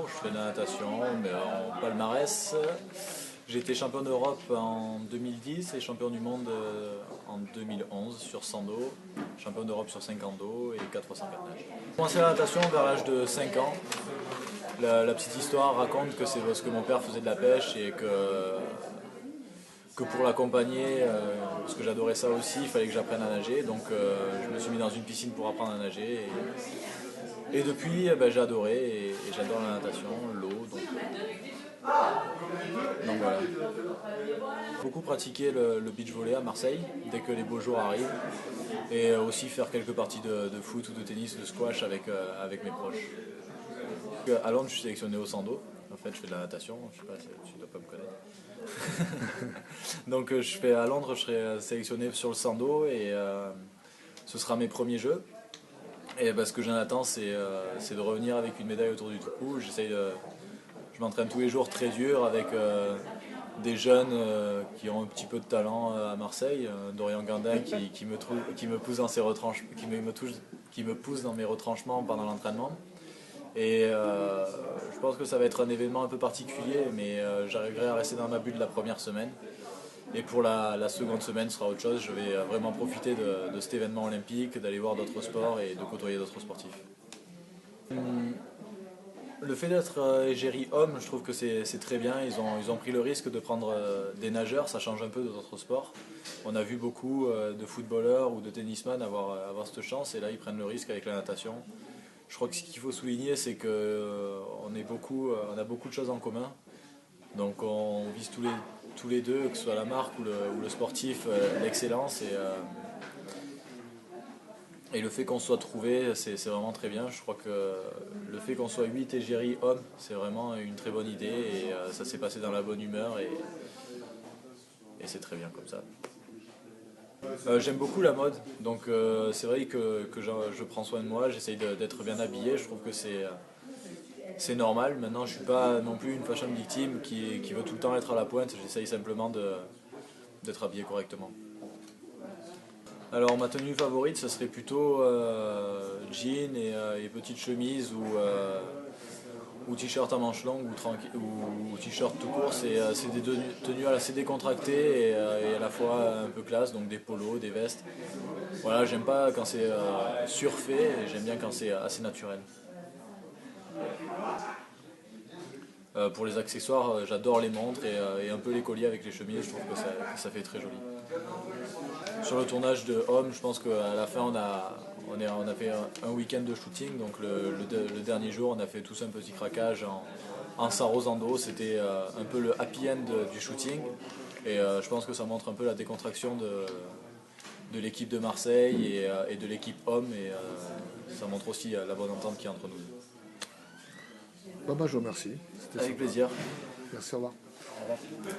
sport, je fais de la natation, mais en palmarès, j'ai été champion d'Europe en 2010 et champion du monde en 2011 sur 100 dos, champion d'Europe sur 50 dos et 4 x 100 nage. J'ai commencé la natation vers l'âge de 5 ans. La petite histoire raconte que c'est parce que mon père faisait de la pêche et que pour l'accompagner, parce que j'adorais ça aussi, il fallait que j'apprenne à nager. Donc je me suis mis dans une piscine pour apprendre à nager. Et depuis, j'ai adoré et j'adore la natation, l'eau. Donc voilà. Beaucoup pratiqué le beach volley à Marseille dès que les beaux jours arrivent. Et aussi faire quelques parties de foot ou de tennis, de squash avec mes proches. À Londres, je suis sélectionné au sando. En fait, je fais de la natation. Je sais pas si tu dois pas me connaître. Donc, à Londres, je serai sélectionné sur le sando et ce sera mes premiers jeux. Et ce que j'en attends, c'est de revenir avec une médaille autour du cou. Je m'entraîne tous les jours très dur avec des jeunes qui ont un petit peu de talent à Marseille. Dorian Gandin qui me pousse dans ses retranchements, qui me pousse dans mes retranchements pendant l'entraînement. Et je pense que ça va être un événement un peu particulier, mais j'arriverai à rester dans ma bulle la première semaine. Et pour la seconde semaine, ce sera autre chose. Je vais vraiment profiter de cet événement olympique, d'aller voir d'autres sports et de côtoyer d'autres sportifs. Le fait d'être égérie homme, je trouve que c'est très bien. Ils ont pris le risque de prendre des nageurs, ça change un peu d'autres sports. On a vu beaucoup de footballeurs ou de tennisman avoir cette chance, et là ils prennent le risque avec la natation. Je crois que ce qu'il faut souligner, c'est qu'on on a beaucoup de choses en commun. Donc on vise tous les deux, que ce soit la marque ou le sportif, l'excellence. Et le fait qu'on soit trouvé, c'est vraiment très bien. Je crois que le fait qu'on soit 8 égéries hommes, c'est vraiment une très bonne idée. Et ça s'est passé dans la bonne humeur et c'est très bien comme ça. J'aime beaucoup la mode, donc c'est vrai que je prends soin de moi, j'essaye d'être bien habillé, je trouve que c'est normal. Maintenant, je suis pas non plus une fashion victime qui veut tout le temps être à la pointe, j'essaye simplement d'être habillé correctement. Alors ma tenue favorite, ce serait plutôt jean et petite chemise ou t-shirt à manches longues ou t-shirt tout court. C'est des tenues assez décontractées et à la fois un peu classe, donc des polos, des vestes. Voilà, j'aime pas quand c'est surfait et j'aime bien quand c'est assez naturel. Pour les accessoires, j'adore les montres et un peu les colliers avec les chemises, je trouve que ça fait très joli. Sur le tournage de Homme, je pense qu'à la fin on a fait un week-end de shooting, donc le dernier jour on a fait tous un petit craquage en s'arrosant. C'était un peu le happy end du shooting et je pense que ça montre un peu la décontraction de l'équipe de Marseille et de l'équipe Homme et ça montre aussi la bonne entente qu'il y a entre nous. Bon, je vous remercie. Avec plaisir. Merci, au revoir. Au revoir.